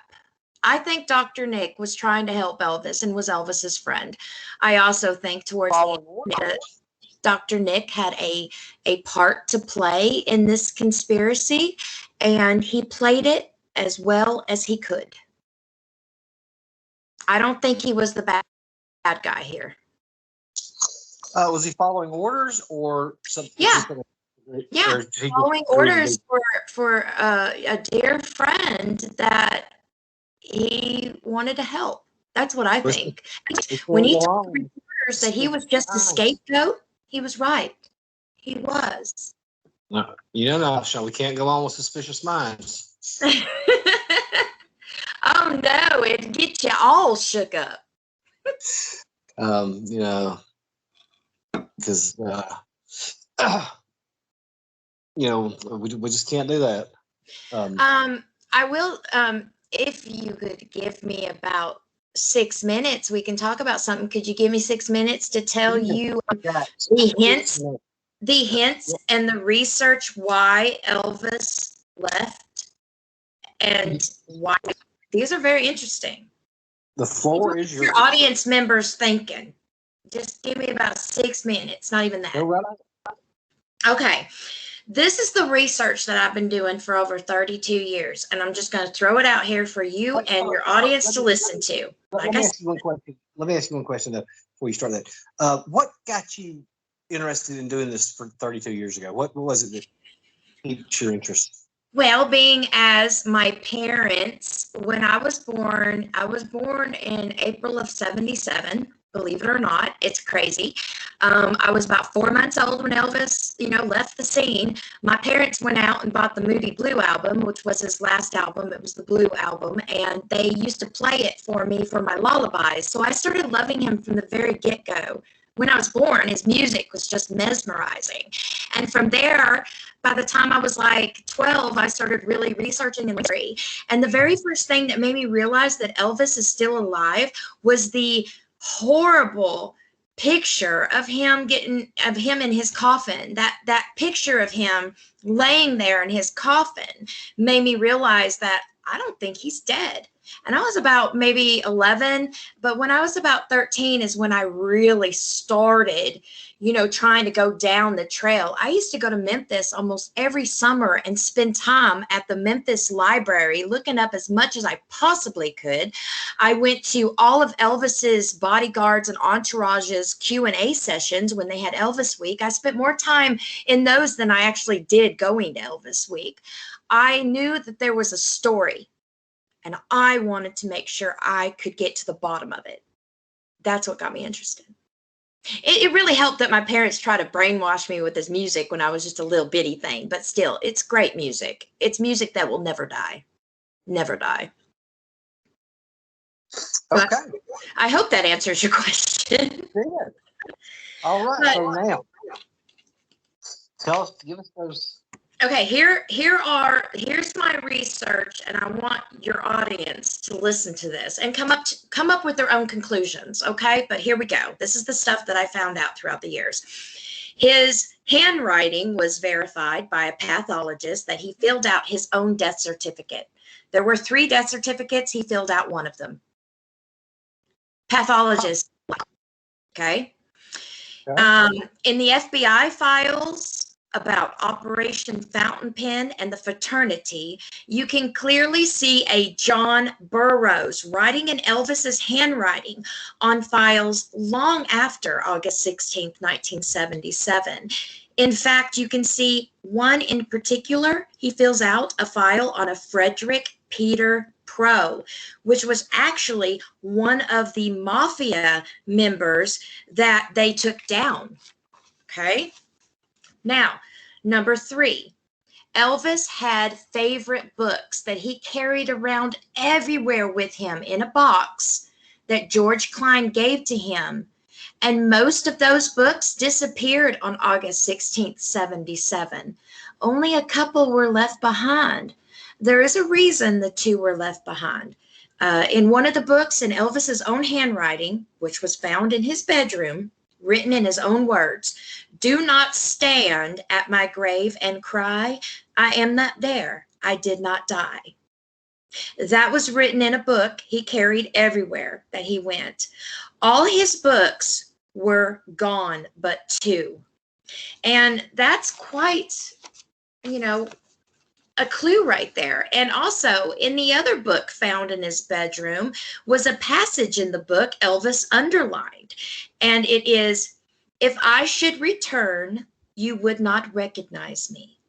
I think Dr. Nick was trying to help Elvis and was Elvis's friend. I also think towards the end, Dr. Nick had a part to play in this conspiracy, and he played it as well as he could. I don't think he was the bad guy here. Was he following orders or something? Yeah. Yeah, following orders for a dear friend that he wanted to help. That's what I think. When he told reporters that he was just a scapegoat, he was right. He was. No, we can't go on with suspicious minds. Oh no, it'd get you all shook up. Because we just can't do that. I will. If you could give me about 6 minutes, we can talk about something. Could you give me 6 minutes to tell you the hints and the research why Elvis left and why? These are very interesting. The floor is yours. Your audience members thinking. Just give me about 6 minutes, not even that. Okay. This is the research that I've been doing for over 32 years, and I'm just going to throw it out here for you and your audience to listen to. Let me ask you one question though, before you start that. What got you interested in doing this for 32 years ago? What was it that piqued your interest? Well, being as my parents, when I was born in April of 77. Believe it or not, it's crazy. I was about 4 months old when Elvis, left the scene. My parents went out and bought the Moody Blue album, which was his last album. It was the Blue album, and they used to play it for me for my lullabies. So I started loving him from the very get-go. When I was born, his music was just mesmerizing. And from there, by the time I was like 12, I started really researching and reading. And the very first thing that made me realize that Elvis is still alive was the horrible picture of him in his coffin. That picture of him laying there in his coffin made me realize that I don't think he's dead. And I was about maybe 11, but when I was about 13 is when I really started, trying to go down the trail. I used to go to Memphis almost every summer and spend time at the Memphis library looking up as much as I possibly could. I went to all of Elvis's bodyguards and entourage's Q&A sessions when they had Elvis Week. I spent more time in those than I actually did going to Elvis Week. I knew that there was a story, and I wanted to make sure I could get to the bottom of it. That's what got me interested. It really helped that my parents tried to brainwash me with this music when I was just a little bitty thing, but still, it's great music. It's music that will never die. Never die. But Okay. I hope that answers your question. Good. All right. But- So now, give us those. Okay, here's my research, and I want your audience to listen to this and come up with their own conclusions, okay? But here we go. This is the stuff that I found out throughout the years. His handwriting was verified by a pathologist that he filled out his own death certificate. There were 3 death certificates. He filled out one of them. Pathologist, okay? In the FBI files about Operation Fountain Pen and the fraternity, you can clearly see a John Burroughs writing in Elvis's handwriting on files long after August 16th, 1977. In fact, you can see one in particular. He fills out a file on a Frederick Peter Pro, which was actually one of the mafia members that they took down. Okay. Now, number 3, Elvis had favorite books that he carried around everywhere with him in a box that George Klein gave to him. And most of those books disappeared on August 16th, 77. Only a couple were left behind. There is a reason the 2 were left behind. In one of the books, in Elvis's own handwriting, which was found in his bedroom, written in his own words, "Do not stand at my grave and cry, I am not there, I did not die." That was written in a book he carried everywhere that he went. All his books were gone but 2. And that's quite, a clue right there. And also in the other book found in his bedroom was a passage in the book Elvis underlined. And it is, "If I should return, you would not recognize me."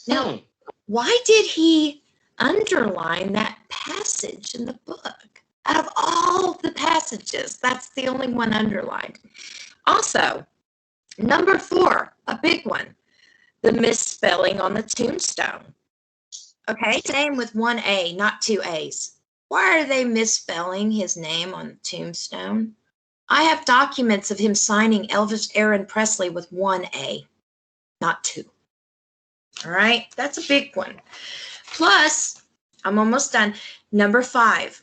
Now, why did he underline that passage in the book? Out of all the passages, that's the only one underlined. Also, number 4, a big one, the misspelling on the tombstone. Okay, his name with 1 A, not 2 A's. Why are they misspelling his name on the tombstone? I have documents of him signing Elvis Aaron Presley with 1 A, not 2. All right, that's a big one. Plus, I'm almost done. Number 5,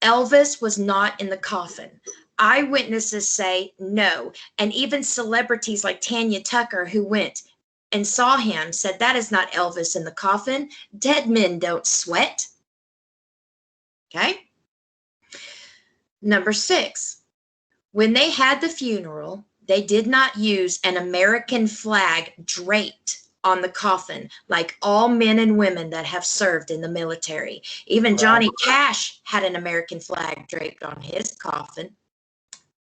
Elvis was not in the coffin. Eyewitnesses say no, and even celebrities like Tanya Tucker, who went and saw him, said that is not Elvis in the coffin. Dead men don't sweat. Okay. Number 6, when they had the funeral, they did not use an American flag draped on the coffin like all men and women that have served in the military. Even Johnny Cash had an American flag draped on his coffin.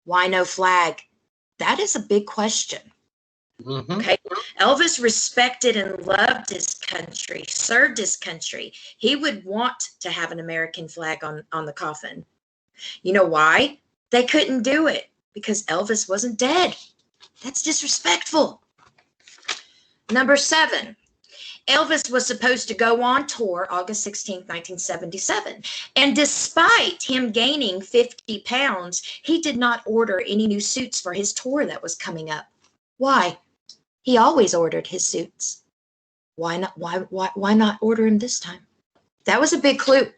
Why no flag? That is a big question. Mm-hmm. Okay. Elvis respected and loved his country, served his country. He would want to have an American flag on the coffin. You know why? They couldn't do it because Elvis wasn't dead. That's disrespectful. Number 7, Elvis was supposed to go on tour August 16, 1977. And despite him gaining 50 pounds, he did not order any new suits for his tour that was coming up. Why? He always ordered his suits. Why not? Why not order him this time? That was a big clue.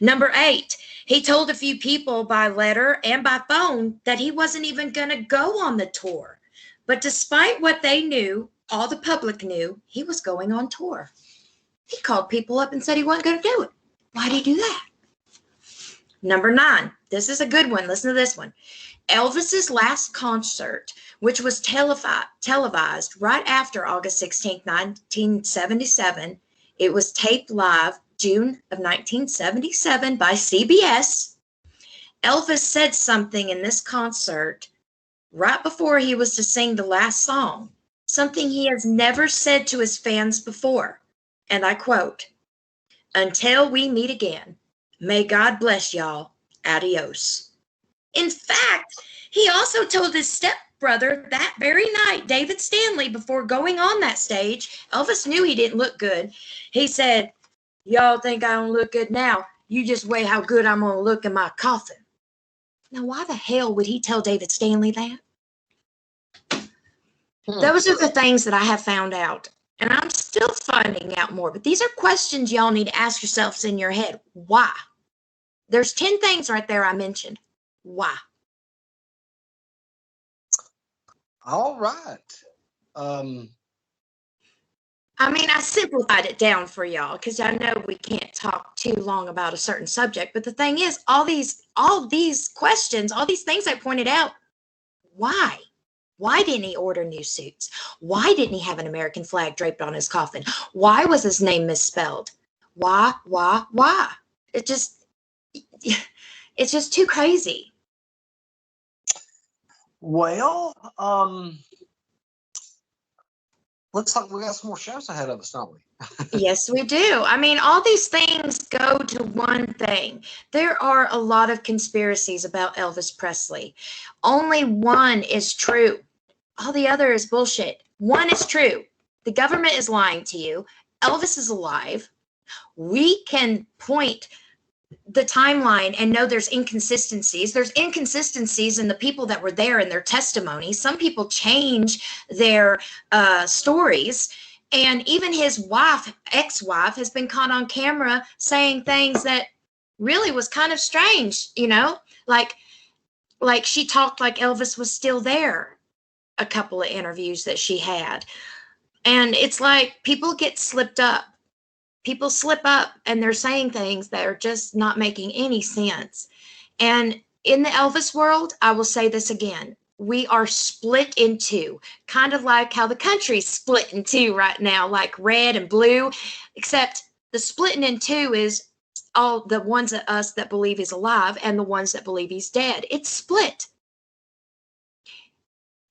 Number 8, he told a few people by letter and by phone that he wasn't even going to go on the tour. But despite what they knew, all the public knew, he was going on tour. He called people up and said he wasn't going to do it. Why did he do that? Number 9, this is a good one. Listen to this one. Elvis's last concert, which was televised right after August 16, 1977, it was taped live June of 1977 by CBS. Elvis said something in this concert right before he was to sing the last song, something he has never said to his fans before. And I quote, "Until we meet again, may God bless y'all. Adios." In fact, he also told his stepbrother that very night, David Stanley, before going on that stage, Elvis knew he didn't look good. He said, y'all think I don't look good now? You just wait how good I'm going to look in my coffin. Now, why the hell would he tell David Stanley that? Those are the things that I have found out. And I'm still finding out more. But these are questions y'all need to ask yourselves in your head. Why? There's 10 things right there I mentioned. Why? All right. I mean, I simplified it down for y'all because I know we can't talk too long about a certain subject. But the thing is, all these questions, all these things I pointed out, why? Why didn't he order new suits? Why didn't he have an American flag draped on his coffin? Why was his name misspelled? Why? It's just too crazy. Well, looks like we got some more shows ahead of us, don't we? Yes, we do. I mean, all these things go to one thing. There are a lot of conspiracies about Elvis Presley. Only one is true. All the other is bullshit. One is true. The government is lying to you. Elvis is alive. We can point the timeline and know there's inconsistencies. There's inconsistencies in the people that were there in their testimony. Some people change their stories. And even his wife, ex-wife, has been caught on camera saying things that really was kind of strange, you know, like she talked like Elvis was still there. A couple of interviews that she had. And it's like people get slipped up. People slip up and they're saying things that are just not making any sense. And in the Elvis world, I will say this again. We are split in two, kind of like how the country's split in two right now, like red and blue, except the splitting in two is all the ones of us that believe he's alive and the ones that believe he's dead. It's split.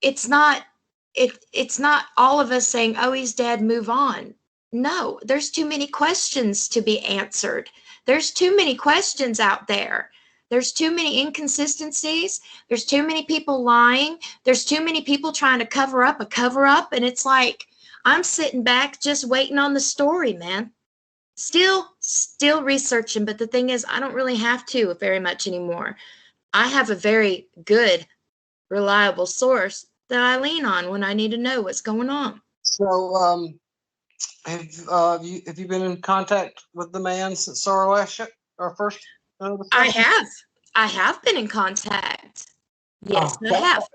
It's not all of us saying, oh, he's dead, move on. No, there's too many questions to be answered. There's too many questions out there. There's too many inconsistencies. There's too many people lying. There's too many people trying to cover up a cover up. And it's like, I'm sitting back just waiting on the story, man. Still researching. But the thing is, I don't really have to very much anymore. I have a very good, reliable source that I lean on when I need to know what's going on. So, have you been in contact with the man since our last show, our first? I have been in contact. Yes, I have.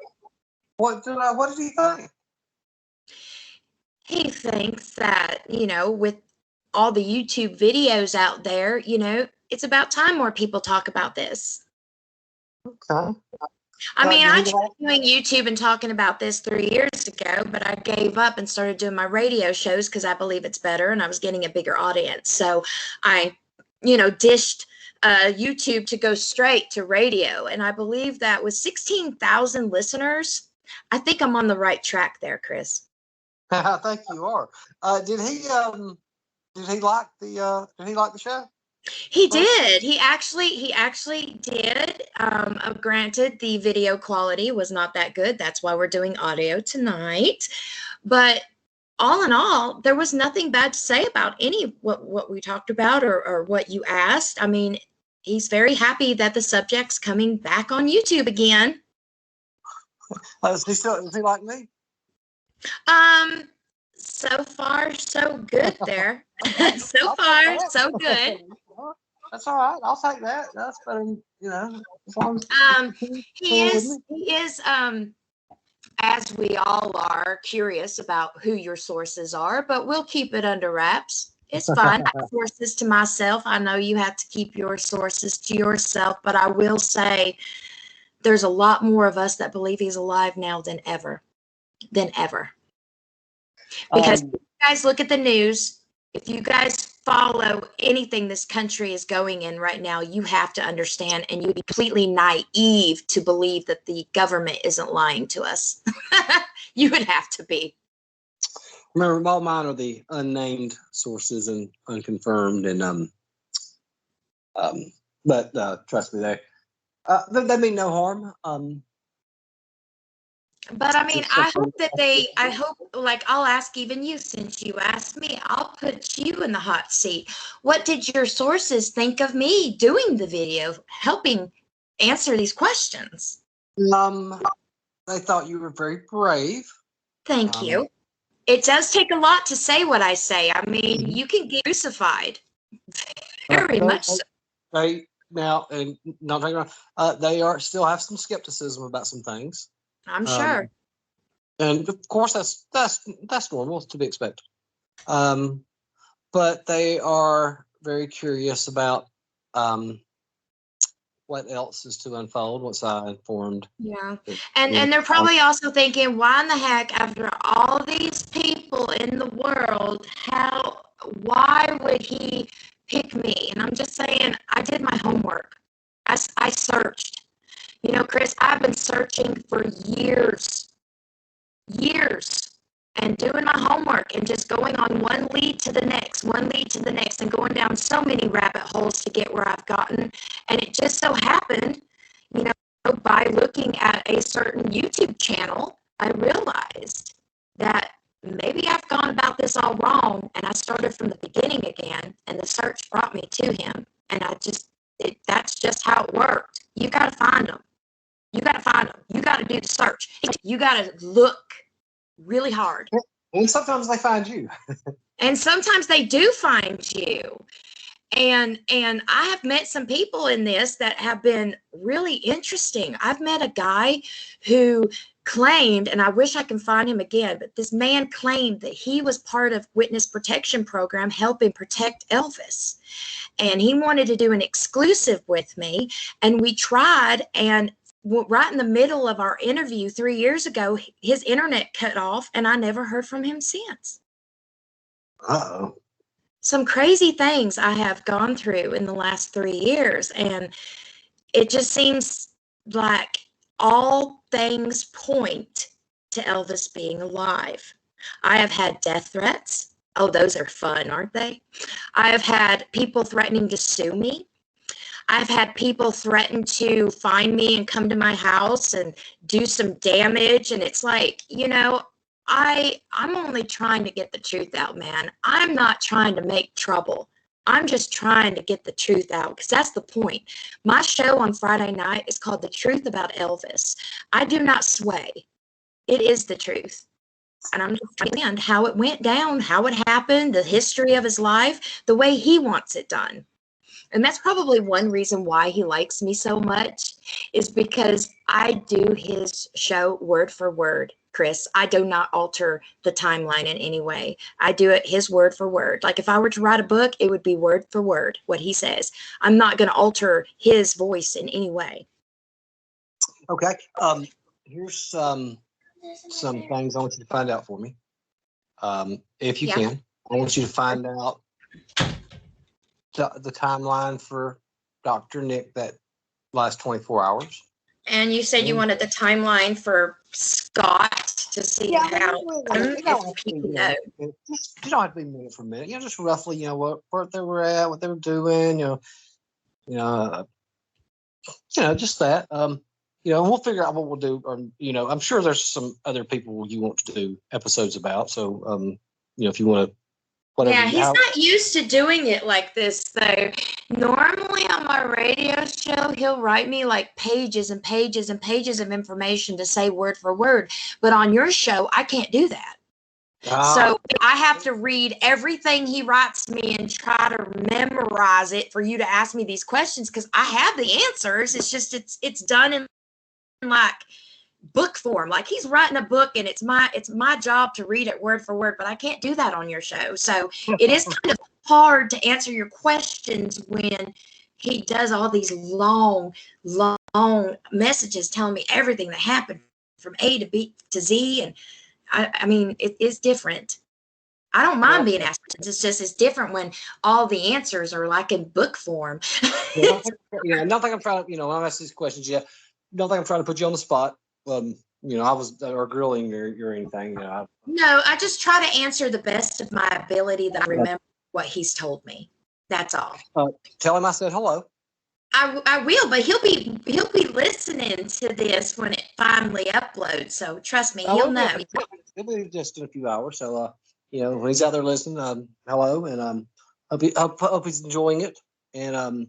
What did he think? He thinks that, you know, with all the YouTube videos out there, you know, it's about time more people talk about this. Okay. I mean, I tried doing YouTube and talking about this 3 years ago, but I gave up and started doing my radio shows because I believe it's better and I was getting a bigger audience. So I, you know, dished YouTube to go straight to radio. And I believe that with 16,000 listeners, I think I'm on the right track there, Chris. I think you are. Did he like the show? He did. He actually did. Granted, the video quality was not that good. That's why we're doing audio tonight. But all in all, there was nothing bad to say about what we talked about or what you asked. I mean, he's very happy that the subject's coming back on YouTube again. Does he like me? So far, so good there. So far, so good. That's all right. I'll take that. That's better than, you know. He is, as we all are, curious about who your sources are, but we'll keep it under wraps. It's fine. I have sources to myself. I know you have to keep your sources to yourself, but I will say there's a lot more of us that believe he's alive now than ever. Because if you guys look at the news, if you guys follow anything this country is going in right now, you have to understand, and you'd be completely naive to believe that the government isn't lying to us. You would have to be. Remember, all mine are the unnamed sources and unconfirmed, and but trust me, They mean no harm. But I mean, I hope, like, I'll ask even you, since you asked me, I'll put you in the hot seat. What did your sources think of me doing the video, helping answer these questions? They thought you were very brave. Thank you. It does take a lot to say what I say. I mean, Mhm. you can get crucified. Very much so. They now, and not taking wrong, they are still have some skepticism about some things. I'm sure. And of course, that's normal to be expected. But they are very curious about what else is to unfold once I informed. Yeah. And they're probably also thinking, why in the heck, after all these people in the world, why would he pick me? And I'm just saying, I did my homework. I searched. You know, Chris, I've been searching for years, and doing my homework and just going on one lead to the next, and going down so many rabbit holes to get where I've gotten. And it just so happened, you know, by looking at a certain YouTube channel, I realized that maybe I've gone about this all wrong, and I started from the beginning again, and the search brought me to him. And that's just how it worked. You got to find them. You got to find them. You got to do the search. You got to look really hard. And sometimes they find you. And sometimes they do find you. And I have met some people in this that have been really interesting. I've met a guy who claimed, and I wish I can find him again, but this man claimed that he was part of Witness Protection Program helping protect Elvis. And he wanted to do an exclusive with me, and we tried, and right in the middle of our interview 3 years ago, his internet cut off, and I never heard from him since. Uh-oh. Some crazy things I have gone through in the last 3 years, and it just seems like all things point to Elvis being alive. I have had death threats. Oh, those are fun, aren't they? I have had people threatening to sue me. I've had people threaten to find me and come to my house and do some damage. And it's like, you know, I'm only trying to get the truth out, man. I'm not trying to make trouble. I'm just trying to get the truth out, because that's the point. My show on Friday night is called The Truth About Elvis. I do not sway. It is the truth. And I'm just trying to understand how it went down, how it happened, the history of his life, the way he wants it done. And that's probably one reason why he likes me so much, is because I do his show word for word, Chris. I do not alter the timeline in any way. I do it his word for word. Like if I were to write a book, it would be word for word what he says. I'm not going to alter his voice in any way. Okay. Here's some things I want you to find out for me. If you can. I want you to find out the timeline for Dr. Nick that last 24 hours. And you said you wanted the timeline for Scott to see how you don't have to be minute for minute. Just roughly, where they were at, what they were doing, just that. We'll figure out what we'll do. Or, I'm sure there's some other people you want to do episodes about. So, if you want to. Yeah, he's not used to doing it like this, though. Normally on my radio show, he'll write me like pages and pages and pages of information to say word for word. But on your show, I can't do that. So I have to read everything he writes me and try to memorize it for you to ask me these questions, because I have the answers. It's just it's done in like book form, like he's writing a book, and it's my job to read it word for word, but I can't do that on your show. So it is kind of hard to answer your questions when he does all these long messages telling me everything that happened from A to B to Z. And I mean, it is different. I don't mind being asked questions. It's just, it's different when all the answers are like in book form. Not think I'm trying to, when I'm asking these questions, don't think I'm trying to put you on the spot. I was or grilling or anything. No, I just try to answer the best of my ability that I remember what he's told me. That's all. Tell him I said hello. I will, but he'll be listening to this when it finally uploads. So trust me, he'll know. It'll be just in a few hours. So when he's out there listening, hello, and hope he's enjoying it. And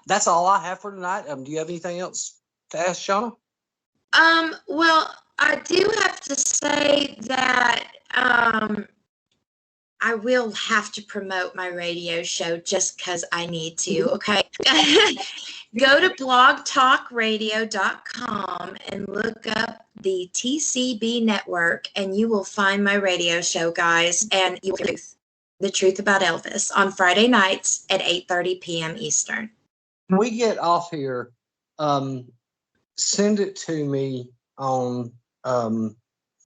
that's all I have for tonight. Do you have anything else to ask, Shawna? Well, I do have to say that I will have to promote my radio show just because I need to, okay? Go to blogtalkradio.com and look up the TCB network, and you will find my radio show, guys, and you will hear the truth about Elvis on Friday nights at 8:30 p.m. Eastern. When we get off here, send it to me on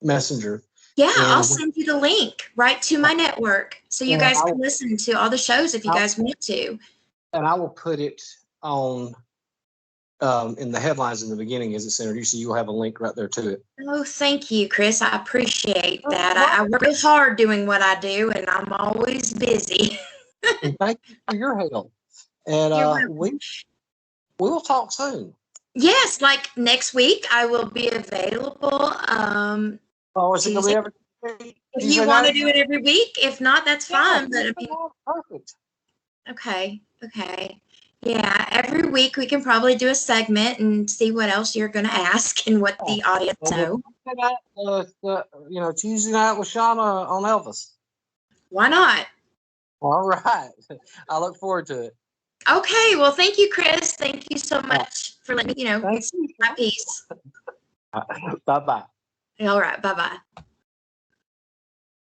Messenger. Yeah, I'll send you the link right to my network so you guys can listen to all the shows if you guys want to. And I will put it on in the headlines in the beginning as it's introduced, so you'll have a link right there to it. Oh, thank you, Chris. I appreciate that. I work real hard doing what I do, and I'm always busy. Thank you for your help. And we will talk soon. Yes, like next week I will be available. Is it going to be every week? If you want to do it every week, if not, that's fine. But I mean, perfect. Okay. Yeah, every week we can probably do a segment and see what else you're going to ask and what the audience know. Tuesday night with Shawna on Elvis. Why not? All right. I look forward to it. Okay. Well, thank you, Chris. Thank you so much for letting me, my piece. Bye-bye. All right. Bye-bye.